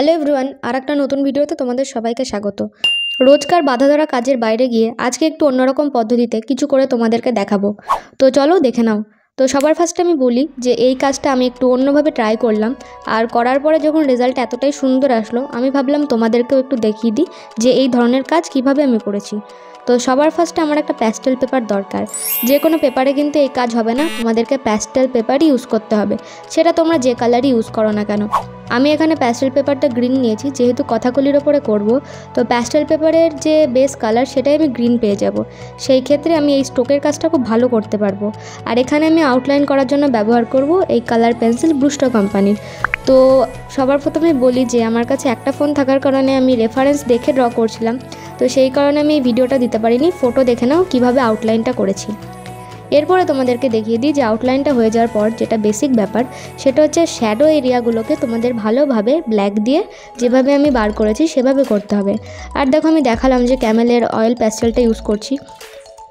Hello everyone, আর একটা নতুন ভিডিওতে তোমাদের সবাইকে স্বাগত। রোজকার বাঁধা ধরা কাজের বাইরে গিয়ে আজকে একটু অন্যরকম পদ্ধতিতে কিছু করে তোমাদেরকে দেখাবো। তো চলো দেখে নাও। তো সবার ফার্স্টে আমি বলি যে এই কাজটা আমি একটু অন্যভাবে ট্রাই করলাম, আর করার পরে যখন রেজাল্ট এতটাই সুন্দর আসলো আমি ভাবলাম তোমাদেরকেও একটু দেখিয়ে দিই যে এই ধরনের কাজ কিভাবে আমি করেছি। তো সবার ফার্স্টে আমার একটা প্যাস্টেল পেপার দরকার। যে কোনো পেপারে কিন্তু এই কাজ হবে না, তোমাদেরকে প্যাস্টেল পেপারই ইউজ করতে হবে, সেটা তোমরা যে কালারই ইউজ করো না কেন। আমি এখানে প্যাস্টেল পেপারটা গ্রিন নিয়েছি, যেহেতু কথাকলির ওপরে করব, তো প্যাস্টেল পেপারের যে বেস কালার সেটাই আমি গ্রিন পেয়ে যাব। সেই ক্ষেত্রে আমি এই স্ট্রোকের কাজটা খুব ভালো করতে পারবো। আর এখানে আমি আউটলাইন করার জন্য ব্যবহার করব এই কালার পেন্সিল ব্রুস্টার কোম্পানির। তো সবার প্রথমে বলি যে আমার কাছে একটা ফোন থাকার কারণে আমি রেফারেন্স দেখে ড্র করছিলাম, তো সেই কারণে আমি এই ভিডিওটা দিতে পারিনি। ফটো দেখে নাও কীভাবে আউটলাইনটা করেছি। এরপরে তোমাদেরকে দেখিয়ে দিই যে আউটলাইনটা হয়ে যাওয়ার পর যেটা বেসিক ব্যাপার সেটা হচ্ছে শ্যাডো এরিয়াগুলোকে তোমাদের ভালোভাবে ব্ল্যাক দিয়ে যেভাবে আমি বার করেছি সেভাবে করতে হবে। আর দেখো আমি দেখালাম যে ক্যামেলের অয়েল প্যাস্টেলটা ইউজ করছি,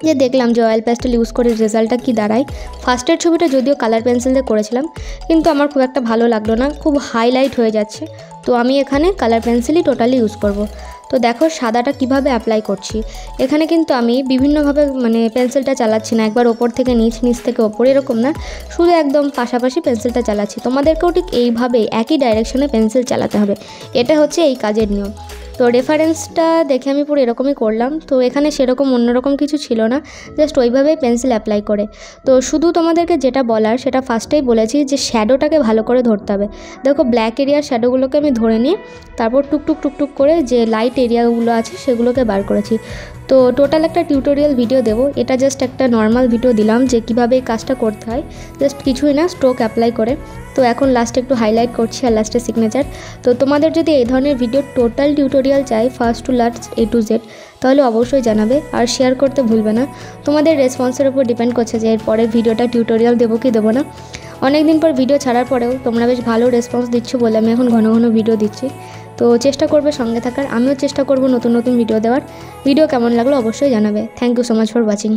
যে দেখলাম যে অয়েল প্যাস্টেল ইউজ করে রেজাল্টটা কি দাঁড়ায়। ফার্স্টের ছবিটা যদিও কালার পেন্সিল দিয়ে করেছিলাম, কিন্তু আমার খুব একটা ভালো লাগলো না, খুব হাইলাইট হয়ে যাচ্ছে। তো আমি এখানে কালার পেন্সিলই টোটালি ইউজ করব। তো দেখো সাদাটা কিভাবে অ্যাপ্লাই করছি। এখানে কিন্তু আমি বিভিন্নভাবে পেন্সিলটা চালাচ্ছি না, একবার ওপর থেকে নিচ, নিচ থেকে ওপর, এরকম না, শুধু একদম পাশাপাশি পেন্সিলটা চালাচ্ছি। তোমাদেরকেও ঠিক এইভাবেই একই ডাইরেকশনে পেন্সিল চালাতে হবে, এটা হচ্ছে এই কাজের নিয়ম। তো রেফারেন্সটা দেখে আমি পুরো এরকমই করলাম। তো এখানে সেরকম অন্যরকম কিছু ছিল না, জাস্ট ওইভাবেই পেন্সিল অ্যাপ্লাই করে। তো শুধু তোমাদেরকে যেটা বলার সেটা ফার্স্টেই বলেছি যে শ্যাডোটাকে ভালো করে ধরতে হবে। দেখো ব্ল্যাক এরিয়ার শ্যাডোগুলোকে আমি ধরে নিয়ে তারপর টুকটুক টুকটুক করে যে লাইট এরিয়াগুলো আছে সেগুলোকে বার করেছি। তো টোটাল একটা টিউটোরিয়াল ভিডিও দেবো, এটা জাস্ট একটা নর্মাল ভিডিও দিলাম যে কীভাবে এই কাজটা করতে হয়, জাস্ট কিছুই না, স্ট্রোক অ্যাপ্লাই করে। তো এখন লাস্টে একটু হাইলাইট করছি আর লাস্টে সিগনেচার। তো তোমাদের যদি এই ধরনের ভিডিও টোটাল টিউটোরিয়াল চাই first to last A to Z, তাহলে অবশ্যই জানাবে আর শেয়ার করতে ভুলবে না। তোমাদের রেসপন্সের উপর ডিপেন্ড করছে যে এরপরে ভিডিওটা টিউটোরিয়াল দেবো কি দেবো না। অনেক দিন পর ভিডিও ছাড়ার পরেও তোমরা বেশ ভালো রেসপন্স দিচ্ছ বলে আমি এখন ঘন ঘন ভিডিও দিচ্ছি। তো চেষ্টা করবে সঙ্গে থাকার, আমিও চেষ্টা করব নতুন নতুন ভিডিও দেওয়ার। ভিডিও কেমন লাগলো অবশ্যই জানাবে। Thank you so much for watching.